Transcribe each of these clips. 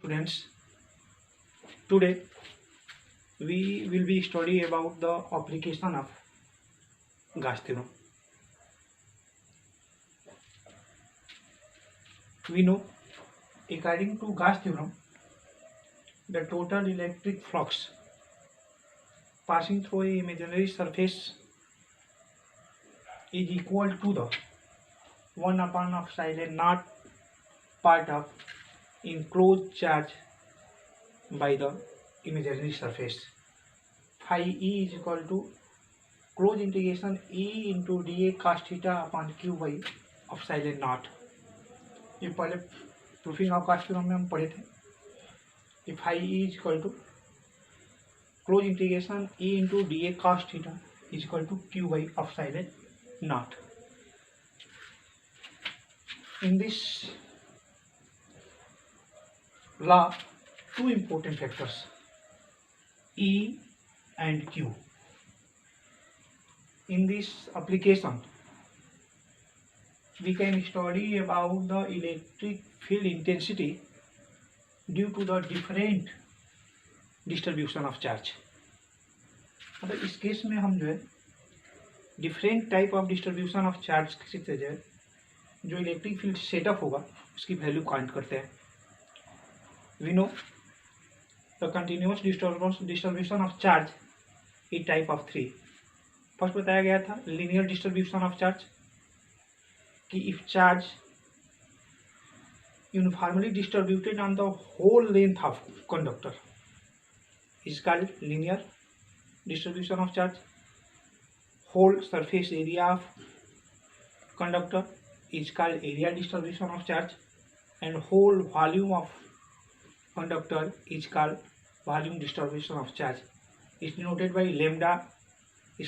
Students, today we will be study about the application of Gauss theorem. We know, according to Gauss theorem, the total electric flux passing through a imaginary surface is equal to the 1 upon epsilon naught part of enclosed charge by the imaginary surface. Phi E is equal to closed integration E into dA cos theta upon Q by epsilon naught. ये पहले proofing of Gauss theorem में हम पढ़े थे कि phi E is equal to closed integration E into dA cos theta is equal to Q by epsilon naught. In this law, two important factors E and Q. In this application, we can study about the electric field intensity due to the different distribution of charge. मतलब इस case में हम जो है different type of distribution of charge से जो है जो इलेक्ट्रिक फील्ड सेटअप होगा उसकी वैल्यू काउंट करते हैं. We know the continuous distribution of charge E type of 3. First बताया गया था लीनियर डिस्ट्रीब्यूशन ऑफ चार्ज कि if charge uniformly distributed on the whole length of conductor is called linear distribution of charge. Whole surface area of conductor is called area distribution of charge, and whole volume of conductor is called volume distribution of charge. It's denoted by lambda,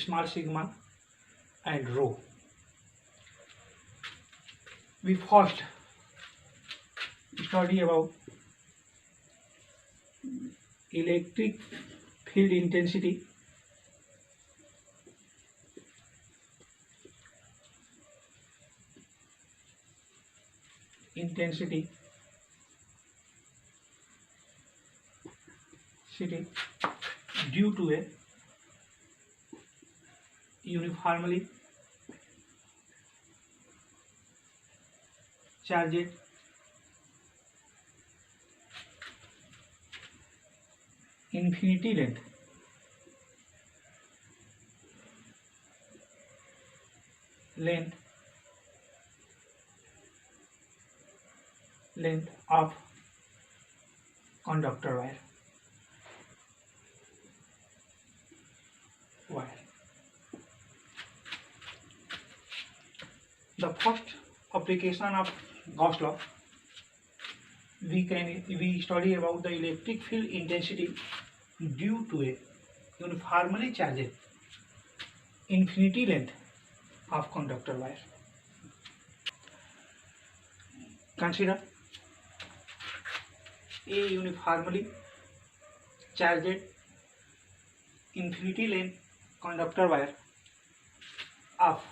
small sigma and rho. We first study about electric field intensity. Due to a uniformly charged infinity length of conductor wire. The first application of Gauss law, we study about the electric field intensity due to a uniformly charged infinity length of conductor wire. Consider a uniformly charged infinity length conductor wire of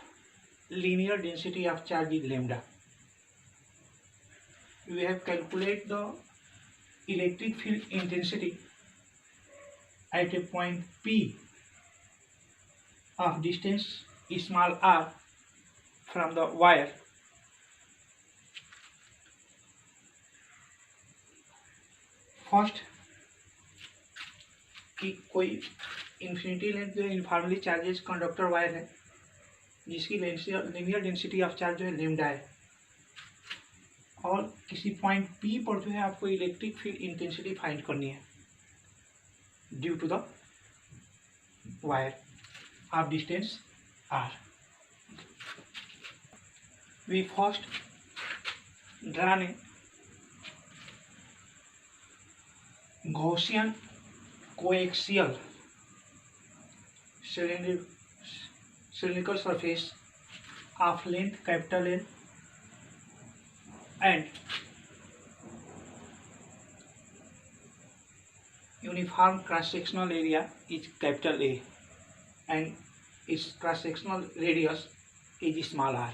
linear density of charge is lambda. We have calculated the electric field intensity at a point P of distance small r from the wire. First कि कोई infinity length जो uniformly charges conductor wire है जिसकी linear density of charge जो है lambda है और किसी पॉइंट पी पर जो है आपको इलेक्ट्रिक फील्ड इंटेंसिटी फाइंड करनी है due to the wire of distance R. We first drawn a Gaussian coaxial cylindrical surface of length capital L and uniform cross sectional area is capital A and its cross sectional radius is small r.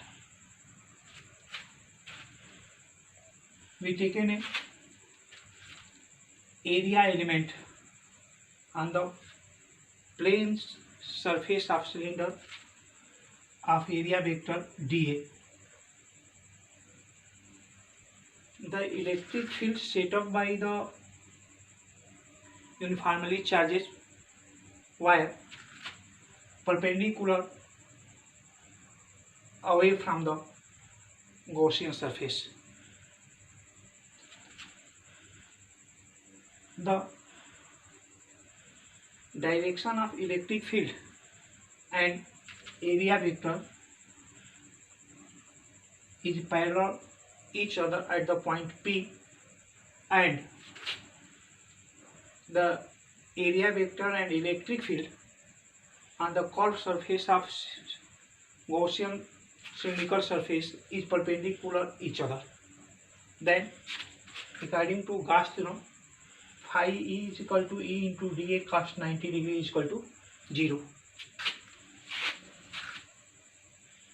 We taken a area element on the plane surface of cylinder of area vector dA. The electric field set up by the uniformly charged wire perpendicular away from the Gaussian surface. The direction of electric field and area vector is parallel each other at the point P, and the area vector and electric field on the curved surface of Gaussian cylindrical surface is perpendicular each other. Then, according to Gauss theorem, phi E is equal to E into dA cos 90 degree is equal to 0.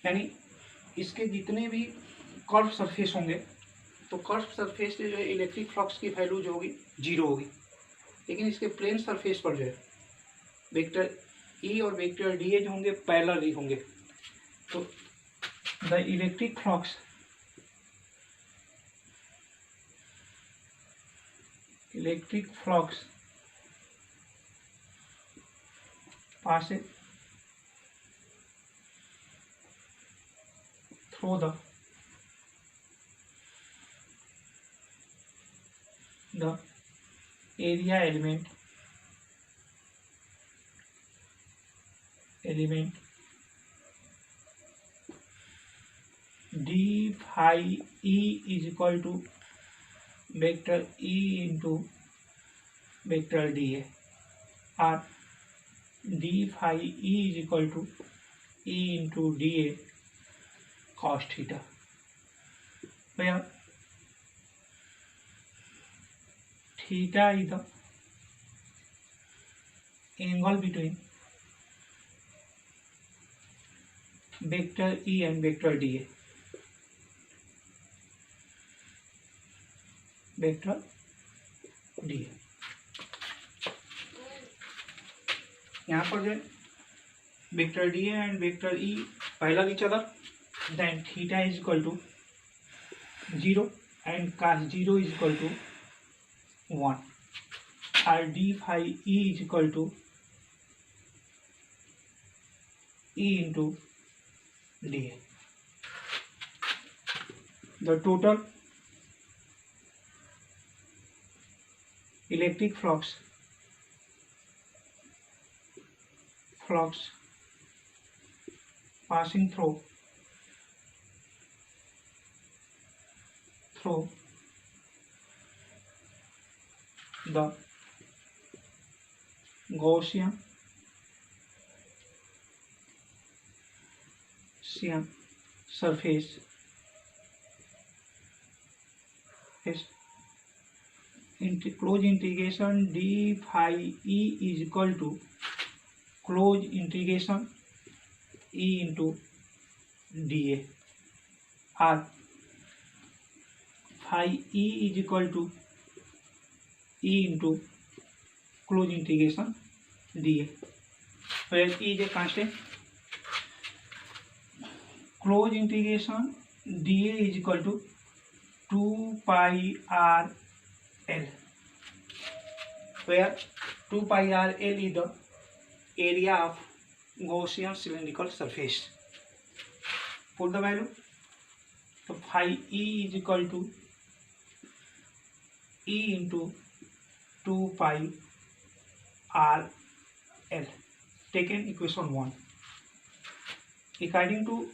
यानी इसके जितने भी curve surface होंगे तो curve surface पे जो है electric flux की वैल्यू जो होगी 0 होगी, लेकिन इसके प्लेन सरफेस पर जो है वेक्टर ई और वेक्टर डी जो होंगे पैरेलल ही होंगे. तो the electric flux passes through the area element d phi E is equal to vector E into vector dA, or d phi E is equal to E into dA cos theta, where theta is the angle between vector E and vector dA. यहाँ पर जो vector D and vector E parallel each other, then theta is equal to 0 and cos 0 is equal to 1, और D phi E is equal to E into D A. The total electric flux passing through the Gaussian surface is close integration d phi E is equal to close integration E into dA, or phi E is equal to E into close integration dA, where E is a constant. Close integration dA is equal to 2 pi r L, where 2 pi r L is the area of Gaussian cylindrical surface. Put the value. So phi E is equal to E into 2 pi r L, taken equation 1. According to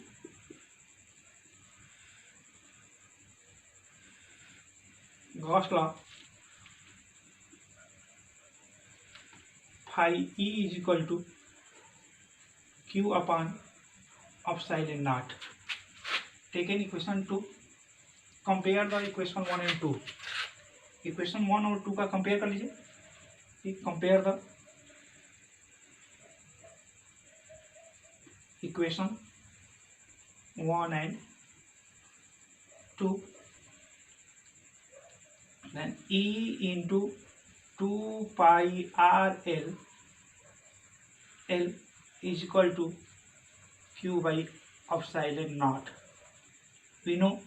Gauss law, phi E is equal to Q upon epsilon naught, taken equation 2. Compare the equation 1 and 2. Equation 1 और 2 का compare कर लीजिए. Compare the equation 1 and 2. Then E into 2 pi r L is equal to q by epsilon naught. We know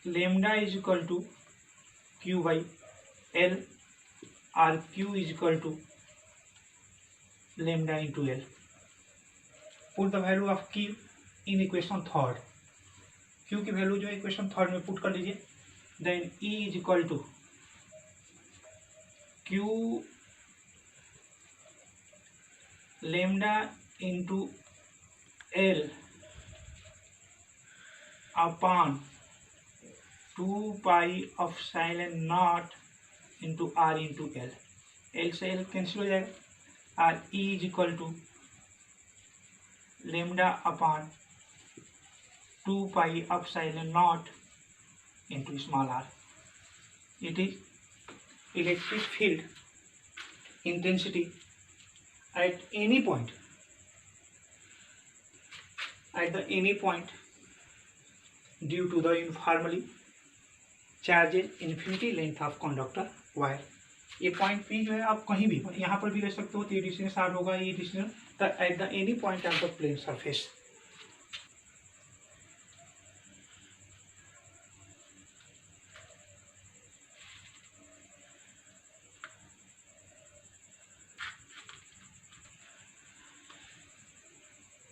lambda is equal to q by L, or q is equal to lambda into L. Put the value of q in equation third. q की value जो equation third में put कर लीजिए. Then E is equal to q lambda into L upon 2 pi epsilon naught into r into L. L से L cancel हो जाएगा, और E is equal to lambda upon 2 pi epsilon naught into small r. It is electric field intensity at any point, due to the uniformly charged infinity length of conductor wire. ये point P जो है आप कहीं भी यहाँ पर भी ले सकते हो, तो ये डिस्टेंस आर होगा, ये distance at the any point of the plane surface.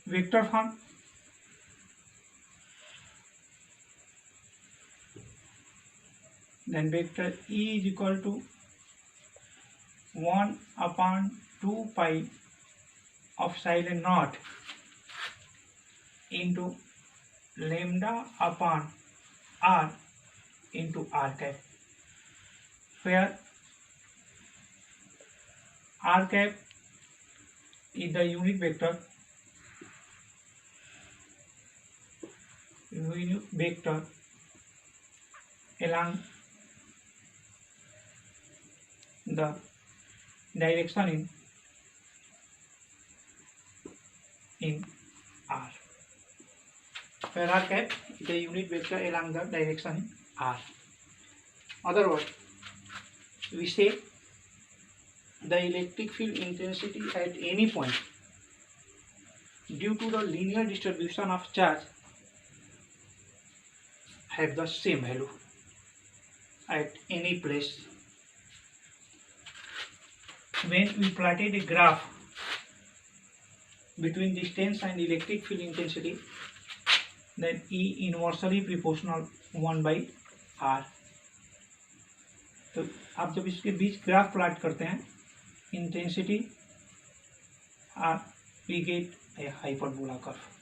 Vector form. then vector E is equal to 1 upon 2 pi epsilon naught into lambda upon r into r cap, where r cap is the unit vector along the direction in r, where r cap is a unit vector along the direction in r. Otherwise, we say the electric field intensity at any point due to the linear distribution of charge have the same value at any place. When we plotted a graph between distance and electric field intensity, then E inversely proportional 1 by r. तो आप जब इसके बीच graph plot करते हैं intensity, we get a hyperbola curve.